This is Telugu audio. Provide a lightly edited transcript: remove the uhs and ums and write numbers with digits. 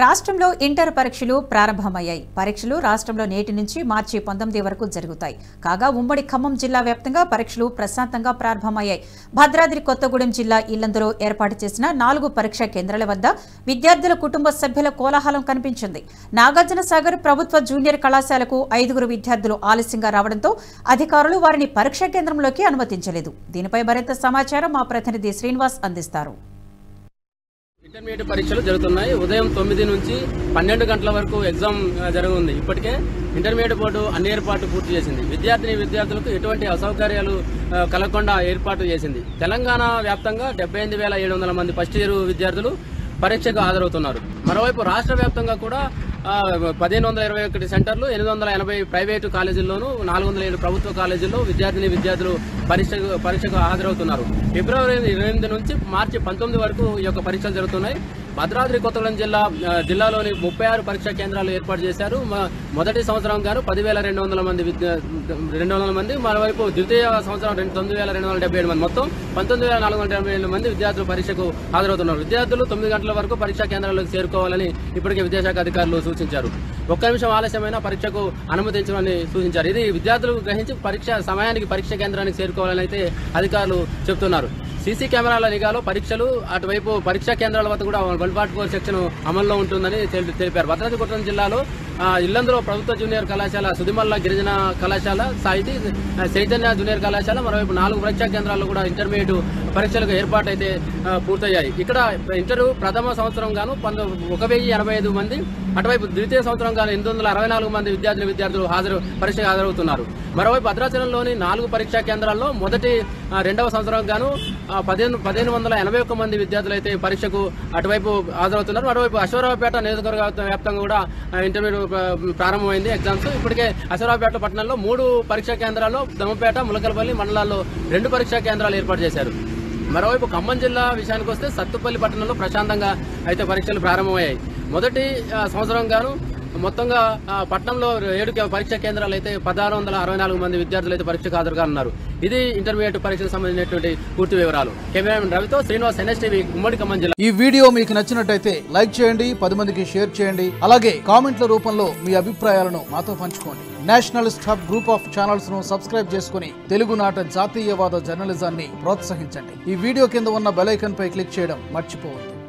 రాష్ట్రంలో ఇంటర్ పరీక్షలు ప్రారంభమయ్యాయి. పరీక్షలు రాష్ట్రంలో నేటి నుంచి మార్చి 19 వరకు జరుగుతాయి. కాగా ఉమ్మడి ఖమ్మం జిల్లా వ్యాప్తంగా పరీక్షలు ప్రశాంతంగా ప్రారంభమయ్యాయి. భద్రాద్రి కొత్తగూడెం జిల్లా ఇల్లందులో ఏర్పాటు చేసిన 4 పరీక్షా కేంద్రాల వద్ద విద్యార్థుల కుటుంబ సభ్యుల కోలాహలం కనిపించింది. నాగార్జునసాగర్ ప్రభుత్వ జూనియర్ కళాశాలకు 5 విద్యార్థులు ఆలస్యంగా రావడంతో అధికారులు వారిని పరీక్షా కేంద్రంలోకి అనుమతించలేదు. దీనిపై మరింత సమాచారం మా ప్రతినిధి శ్రీనివాస్ అందిస్తారు. ఇంటర్మీడియట్ పరీక్షలు జరుగుతున్నాయి. ఉదయం 9 నుంచి 12 గంటల వరకు ఎగ్జామ్ జరగనుంది. ఇప్పటికే ఇంటర్మీడియట్ బోర్డు అన్ని ఏర్పాట్లు పూర్తి చేసింది. విద్యార్థులకు ఎటువంటి అసౌకర్యాలు కలగకుండా ఏర్పాటు చేసింది. తెలంగాణ వ్యాప్తంగా 78,700 మంది ఫస్ట్ ఇయర్ విద్యార్థులు పరీక్షకు హాజరవుతున్నారు. మరోవైపు రాష్ట్ర వ్యాప్తంగా కూడా 1521 సెంటర్లు, 880 ప్రైవేటు కాలేజీల్లోనూ 407 ప్రభుత్వ కాలేజీల్లో విద్యార్థులు పరీక్షకు హాజరవుతున్నారు. ఫిబ్రవరి 28 నుంచి మార్చి 19 వరకు ఈ యొక్క పరీక్షలు జరుగుతున్నాయి. భద్రాద్రి కొత్తగూడెం జిల్లాలోని 36 పరీక్షా కేంద్రాలు ఏర్పాటు చేశారు. మొదటి సంవత్సరం గాను 10,200 మంది, మరోవైపు ద్వితీయ సంవత్సరం 9,277 మంది, మొత్తం 19,487 మంది విద్యార్థులు పరీక్షకు హాజరవుతున్నారు. విద్యార్థులు 9 గంటల వరకు పరీక్షా కేంద్రాలకు చేరుకోవాలని ఇప్పటికే విద్యాశాఖ అధికారులు సూచించారు. 1 నిమిషం ఆలస్యమైన పరీక్షకు అనుమతించమని సూచించారు. ఇది విద్యార్థులు గ్రహించి సమయానికి పరీక్ష కేంద్రానికి చేరుకోవాలని అయితే అధికారులు చెబుతున్నారు. సీసీ కెమెరాల నిఘాలో పరీక్షలు, అటువైపు పరీక్షా కేంద్రాల వద్ద కూడా 144 సెక్షన్ అమల్లో ఉంటుందని తెలిపారు. భద్రాద్రి కొత్తగూడెం జిల్లాలో ఇల్లందులో ప్రభుత్వ జూనియర్ కళాశాల, సుదిమల్ల గిరిజన కళాశాల, సాహితీ చైతన్య జూనియర్ కళాశాల, మరోవైపు 4 పరీక్షా కేంద్రాల్లో కూడా ఇంటర్మీడియట్ పరీక్షలకు ఏర్పాటు అయితే పూర్తయ్యాయి. ఇక్కడ ఇంటర్ ప్రథమ సంవత్సరం గాను 1,085 మంది, అటువైపు ద్వితీయ సంవత్సరం గాను 864 మంది విద్యార్థులు పరీక్షకు హాజరవుతున్నారు. మరోవైపు భద్రాచలంలోని 4 పరీక్షా కేంద్రాల్లో మొదటి 2వ సంవత్సరం గాను 1,581 మంది విద్యార్థులు అయితే పరీక్షకు అటువైపు హాజరవుతున్నారు. మరోవైపు అశ్వరావుపేట నియోజకవర్గ వ్యాప్తంగా కూడా ఇంటర్మీడియట్ ప్రారంభమైంది ఎగ్జామ్స్. ఇప్పటికే అశ్వరావుపేట పట్టణంలో 3 పరీక్షా కేంద్రాల్లో, దమ్మపేట, ములకలపల్లి మండలాల్లో 2 పరీక్షా కేంద్రాలు ఏర్పాటు చేశారు. మరోవైపు ఖమ్మం జిల్లా విషయానికి వస్తే సత్తుపల్లి పట్టణంలో ప్రశాంతంగా అయితే పరీక్షలు ప్రారంభమయ్యాయి. మొదటి సంవత్సరం గాను మొత్తంగా పట్టణంలో 7 పరీక్షా కేంద్రాలు అయితే 1,664 మంది విద్యార్థులు అయితే పరీక్షకు హాజరు కానున్నారు. ఇది ఇంటర్మీడియట్ పరీక్షకు సంబంధించినటువంటి పూర్తి వివరాలు. కెమెరామెన్ రవితో శ్రీనివాస్, NSTV, ఉమ్మడి ఖమ్మం జిల్లా. ఈ వీడియో మీకు నచ్చినట్టయితే లైక్ చేయండి, 10 మందికి షేర్ చేయండి. అలాగే కామెంట్ల రూపంలో మీ అభిప్రాయాలను మాతో పంచుకోండి. Nationalist hub group of channels ను సబ్స్క్రైబ్ చేసుకుని తెలుగునాట జాతీయవాద జర్నలిజాన్ని ప్రోత్సహించండి. ఈ వీడియో కింద ఉన్న బెల్ ఐకాన్ పై క్లిక్ చేయడం మర్చిపోవద్దు.